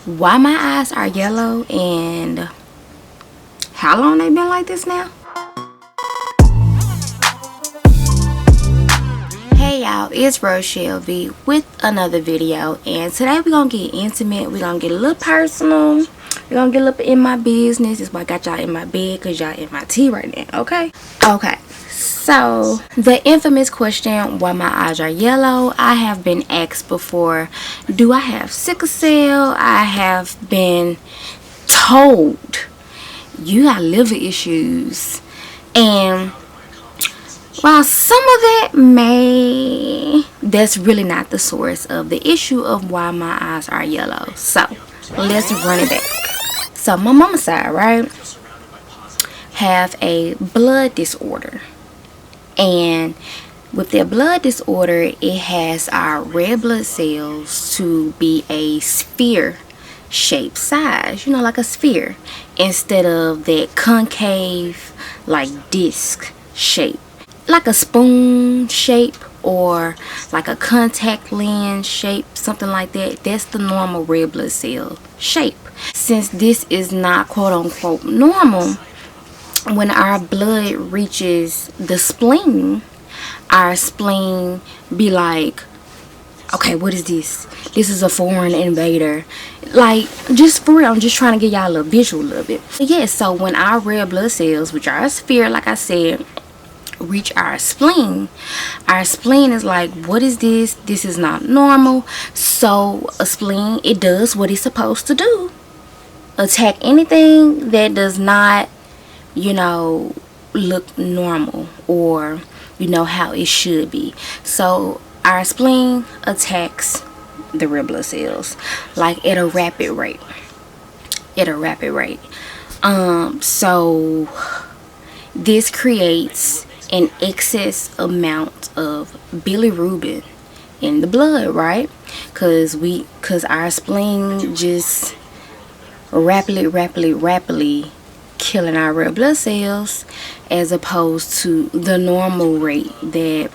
why my eyes are yellow and how long they've been like this now. Hey y'all, it's Rochelle V with another video, and today we're gonna get intimate. We're gonna get a little personal. We're gonna get a little in my business. That's why I got y'all in my bed, because y'all in my tea right now. Okay, so the infamous question, why my eyes are yellow. I have been asked before, do I have sickle cell? I have been told you got liver issues, and while some of that that's really not the source of the issue of why my eyes are yellow. So let's run it back. So my mama's side, right, have a blood disorder, and with their blood disorder, it has our red blood cells to be a sphere shape size, you know, like a sphere, instead of that concave like disc shape, like a spoon shape or like a contact lens shape, something like that. That's the normal red blood cell shape. Since this is not quote unquote normal, when our blood reaches the spleen, our spleen be like, okay, what is this? This is a foreign invader. Like, just for real, I'm just trying to give y'all a little visual of it. Yeah, so when our red blood cells, which are a sphere, like I said, reach our spleen is like, what is this? This is not normal. So a spleen, it does what it's supposed to do: attack anything that does not, you know, look normal, or you know how it should be. So our spleen attacks the red blood cells like at a rapid rate. So this creates an excess amount of bilirubin in the blood, right? Because our spleen just rapidly killing our red blood cells, as opposed to the normal rate that,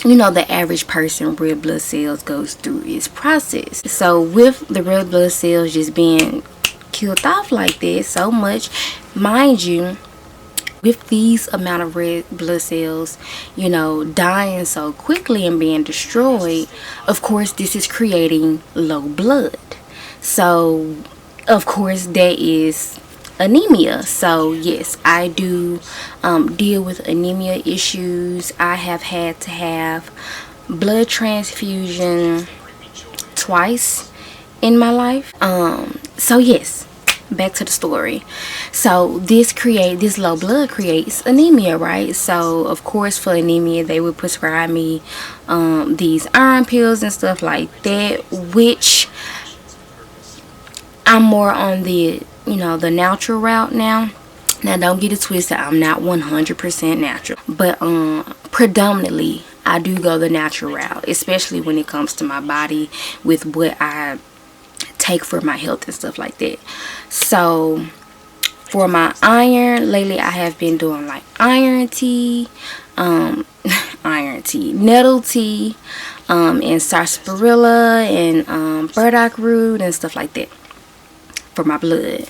you know, the average person red blood cells goes through its process. So with the red blood cells just being killed off like this so much, mind you, with these amount of red blood cells, you know, dying so quickly and being destroyed, of course this is creating low blood. So of course that is anemia. So yes, I do deal with anemia issues. I have had to have blood transfusion twice in my life. So yes, back to the story. So this low blood creates anemia, right? So of course for anemia they would prescribe me these iron pills and stuff like that, which I'm more on the, you know, the natural route now. Now don't get it twisted, I'm not 100% natural, but predominantly I do go the natural route, especially when it comes to my body, with what I take for my health and stuff like that. So for my iron, lately I have been doing like iron tea, nettle tea, and sarsaparilla and burdock root and stuff like that for my blood.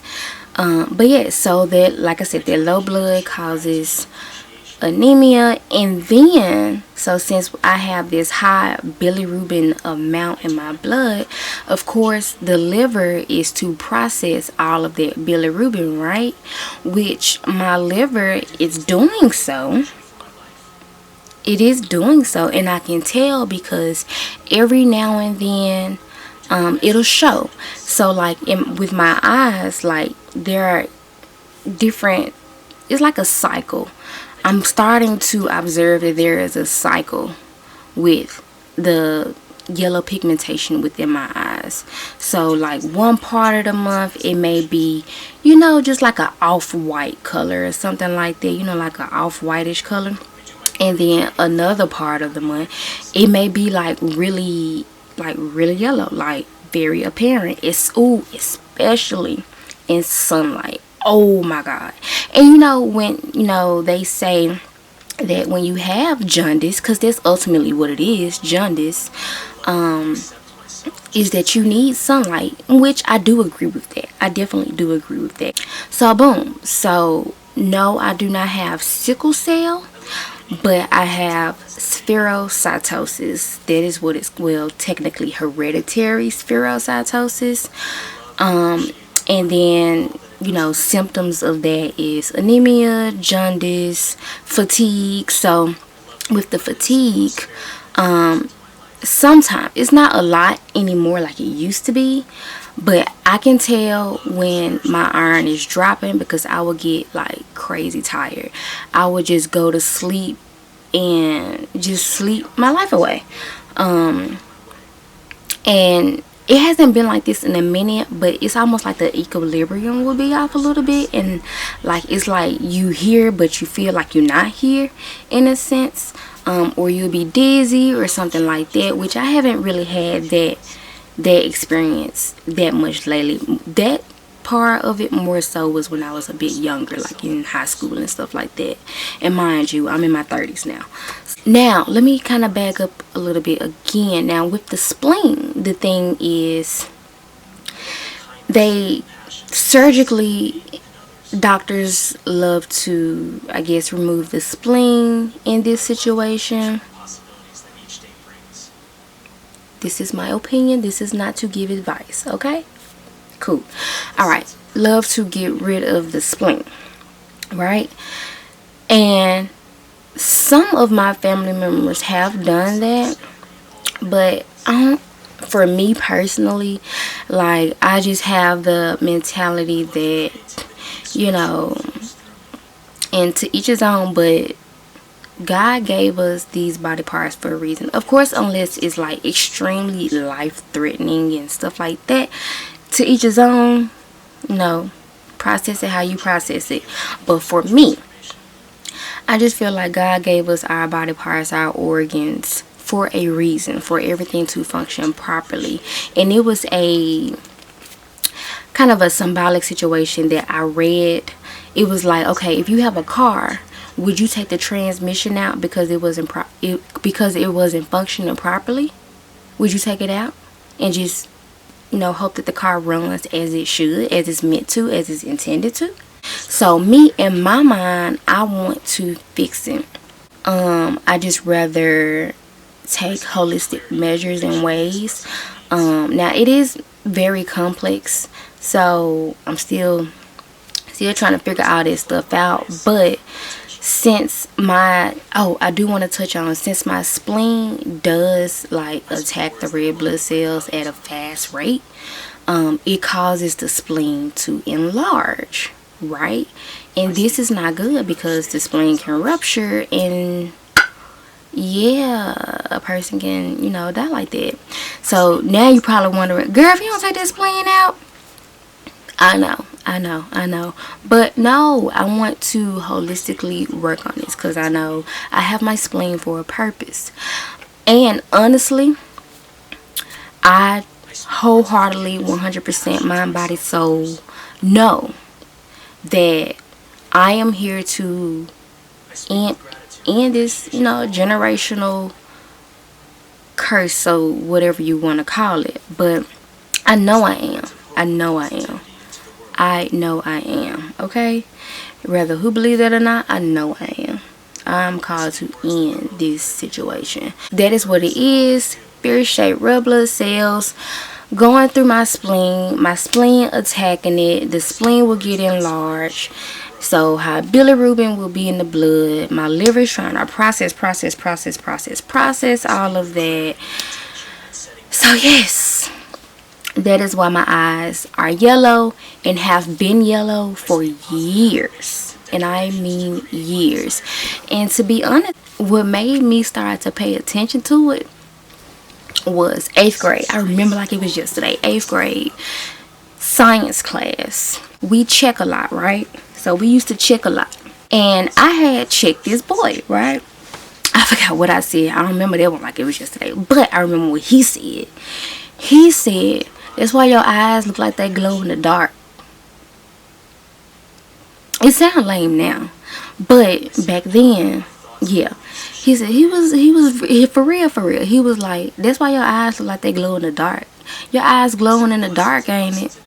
But yeah, so that, like I said, that low blood causes anemia. And then, so since I have this high bilirubin amount in my blood, of course the liver is to process all of that bilirubin, right? Which my liver is doing so. It is doing so, and I can tell because every now and then it'll show. So like with my eyes, like there are different, it's like a cycle. I'm starting to observe that there is a cycle with the yellow pigmentation within my eyes. So like one part of the month it may be, you know, just like a off-white color or something like that, you know, like a off-whitish color. And then another part of the month it may be like really yellow, like very apparent. It's especially in sunlight. Oh my god. And you know, when, you know, they say that when you have jaundice, because that's ultimately what it is, jaundice, is that you need sunlight, which I do agree with that. I definitely do agree with that. So boom. So no, I do not have sickle cell, but I have spherocytosis. That is what it's, well, technically hereditary spherocytosis. And then, you know, symptoms of that is anemia, jaundice, fatigue. So with the fatigue, sometimes it's not a lot anymore like it used to be, but I can tell when my iron is dropping because I will get like crazy tired. I would just go to sleep and just sleep my life away. And it hasn't been like this in a minute, but it's almost like the equilibrium will be off a little bit, and like it's like you here but you feel like you're not here in a sense. Or you'll be dizzy or something like that, which I haven't really had that experience that much lately. That part of it more so was when I was a bit younger, like in high school and stuff like that. And mind you, I'm in my 30s now. Now let me kind of back up a little bit again. Now with the spleen, the thing is, they surgically, doctors love to, I guess, remove the spleen in this situation. This is my opinion. This is not to give advice, okay? Cool. Alright. Love to get rid of the spleen, right? And some of my family members have done that, but for me personally, like, I just have the mentality that, you know, and to each his own, but God gave us these body parts for a reason. Of course, unless it's like extremely life-threatening and stuff like that, to each his own. No, process it how you process it. But for me, I just feel like God gave us our body parts, our organs, for a reason, for everything to function properly. And it was a kind of a symbolic situation that I read. It was like, okay, if you have a car, would you take the transmission out because it wasn't functioning properly? Would you take it out and just, you know, hope that the car runs as it should, as it's meant to, as it's intended to? So me, in my mind, I want to fix it. I just rather take holistic measures and ways. Now it is very complex, so I'm still trying to figure all this stuff out. But since my, I do want to touch on, since my spleen does like attack the red blood cells at a fast rate, it causes the spleen to enlarge, right? And this is not good because the spleen can rupture, and yeah, a person can, you know, die like that. So now you're probably wondering, girl, if you don't take that spleen out, I know. But no, I want to holistically work on this because I know I have my spleen for a purpose. And honestly, I wholeheartedly, 100% mind, body, soul know that I am here to end this, you know, generational curse, so whatever you want to call it. But I know I am. Okay? Whether who believes that or not, I know I am. I'm called to end this situation. That is what it is. Spear-shaped red blood cells going through my spleen attacking it. The spleen will get enlarged. So high bilirubin will be in the blood. My liver is trying to process all of that. So yes, that is why my eyes are yellow and have been yellow for years. And I mean years. And to be honest, what made me start to pay attention to it was 8th grade. I remember like it was yesterday. 8th grade science class. We check a lot, right? So we used to check a lot. And I had checked this boy, right? I forgot what I said. I don't remember that one like it was yesterday. But I remember what he said. He said, that's why your eyes look like they glow in the dark. It sounds lame now. But back then, yeah. He said he was for real. He was like, that's why your eyes look like they glow in the dark. Your eyes glowing in the dark, ain't it?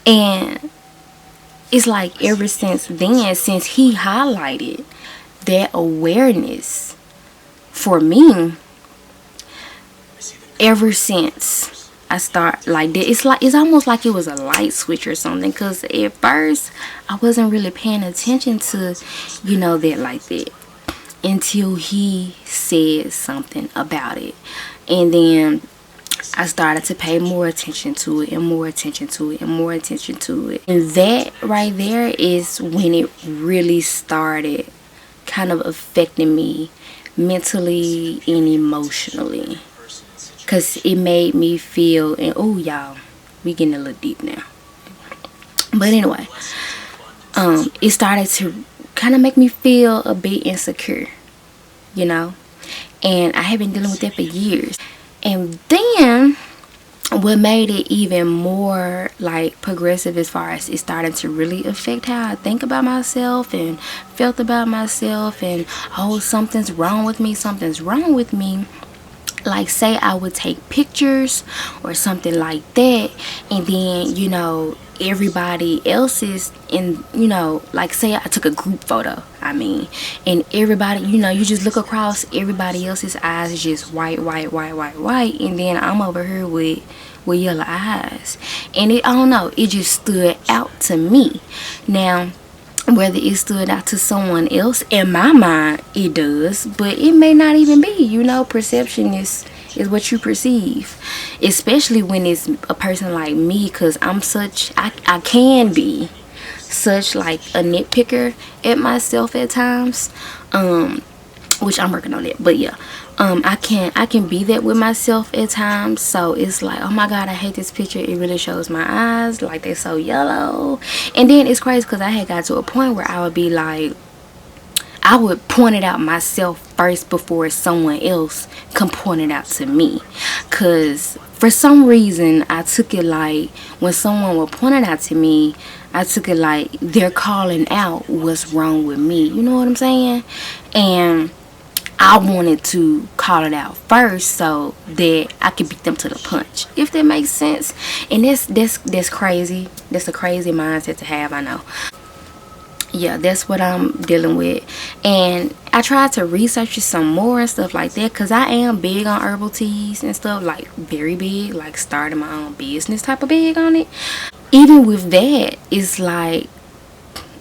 And it's like ever since then, since he highlighted that awareness for me, ever since I start like that, it's almost like it was a light switch or something. Because at first I wasn't really paying attention to, you know, that like that, until he said something about it. And then I started to pay more attention to it, and more attention to it, and more attention to it. And that right there is when it really started kind of affecting me mentally and emotionally. Because it made me feel, and oh y'all, we getting a little deep now. But anyway, it started to kind of make me feel a bit insecure, you know. And I have been dealing with that for years. And then what made it even more like progressive, as far as it started to really affect how I think about myself and felt about myself, and oh, something's wrong with me, something's wrong with me. Like, say I would take pictures or something like that, and then, you know, everybody else's in, you know, like say I took a group photo, and everybody, you know, you just look across, everybody else's eyes is just white, and then I'm over here with yellow eyes. And I don't know, it just stood out to me. Now, whether it stood out to someone else, in my mind it does, but it may not even be. You know, perception is what you perceive, especially when it's a person like me, because I can be such like a nitpicker at myself at times, which I'm working on it. But yeah, I can be that with myself at times. So it's like, oh my god, I hate this picture, it really shows my eyes, like they're so yellow. And then it's crazy because I had got to a point where I would be like, I would point it out myself first before someone else can point it out to me. Because for some reason I took it like, when someone would point it out to me, I took it like they're calling out what's wrong with me, you know what I'm saying? And I wanted to call it out first so that I could beat them to the punch, if that makes sense. And that's crazy. That's a crazy mindset to have, I know. Yeah, that's what I'm dealing with. And I tried to research it some more and stuff like that, because I am big on herbal teas and stuff, like very big, like starting my own business type of big on it. Even with that, it's like,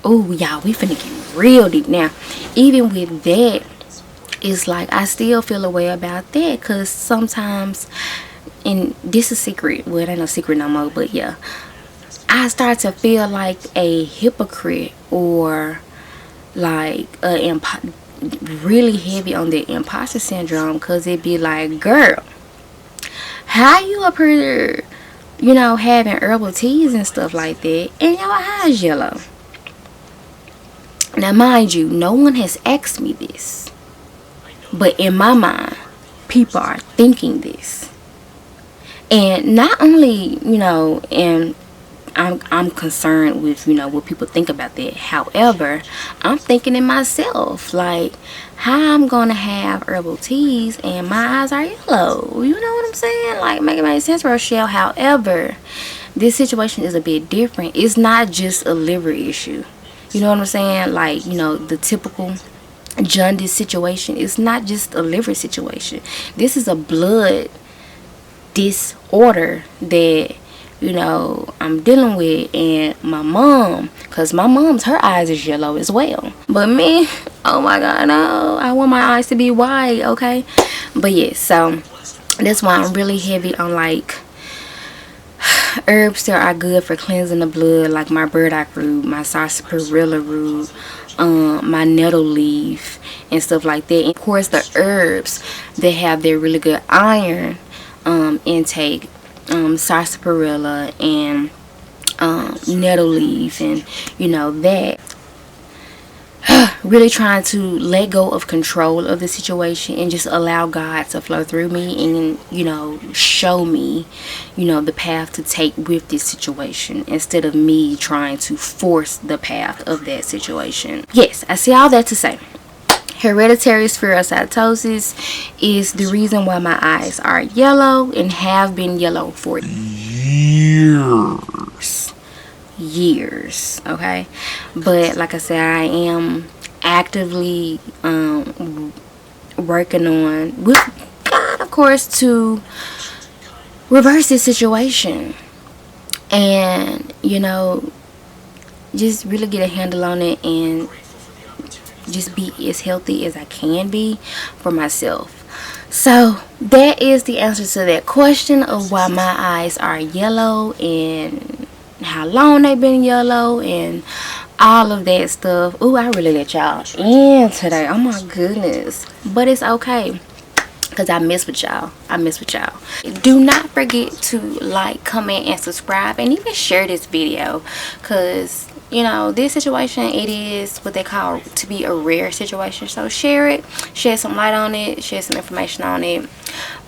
oh y'all, we finna get real deep now. Even with that, it's like I still feel a way about that, because sometimes, and this is a secret, well it ain't no secret no more, but yeah, I start to feel like a hypocrite, or like really heavy on the imposter syndrome, because it be like, girl, how you up here, you know, having herbal teas and stuff like that, and your eyes yellow? Now mind you, no one has asked me this, but in my mind, people are thinking this. And not only, you know, and I'm concerned with, you know, what people think about that. However, I'm thinking in myself, like, how I'm gonna have herbal teas and my eyes are yellow? You know what I'm saying? Like, make it make sense, Rochelle. However, this situation is a bit different. It's not just a liver issue. You know what I'm saying? Like, you know, the typical jaundice situation. It's not just a liver situation. This is a blood disorder that, you know, I'm dealing with. And my mom, because my mom's, her eyes is yellow as well. But me, oh my god, no, I want my eyes to be white, okay? But yeah, so that's why I'm really heavy on like herbs that are good for cleansing the blood, like my burdock root, my sarsaparilla root, my nettle leaf and stuff like that. And of course the herbs that have their really good iron intake, sarsaparilla and nettle leaf, and you know, that really trying to let go of control of the situation and just allow God to flow through me and, you know, show me, you know, the path to take with this situation, instead of me trying to force the path of that situation. Yes, I see all that to say, Hereditary spherocytosis is the reason why my eyes are yellow and have been yellow for years. Okay, but like I said, I am actively working on, with God of course, to reverse this situation, and you know, just really get a handle on it and just be as healthy as I can be for myself. So that is the answer to that question of why my eyes are yellow and how long they've been yellow and all of that stuff. Ooh, I really let y'all in today. Oh my goodness. But it's okay, because I mess with y'all. Do not forget to like, comment, and subscribe, and even share this video, because you know, this situation, it is what they call to be a rare situation. So share it, shed some light on it, share some information on it.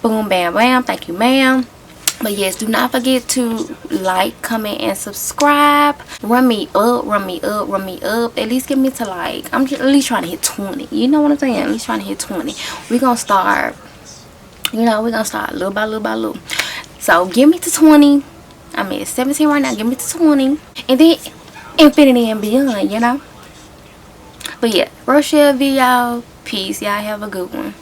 Boom, bam, bam. Thank you, ma'am. But yes, do not forget to like, comment, and subscribe. Run me up. At least get me to, like, I'm just at least trying to hit 20. You know what I'm saying? At least trying to hit 20. We're gonna start, you know, we're gonna start little by little. So get me to 20. I'm at 17 right now. Get me to 20, and then infinity and beyond, you know. But yeah, Rochelle V, y'all. Peace. Y'all have a good one.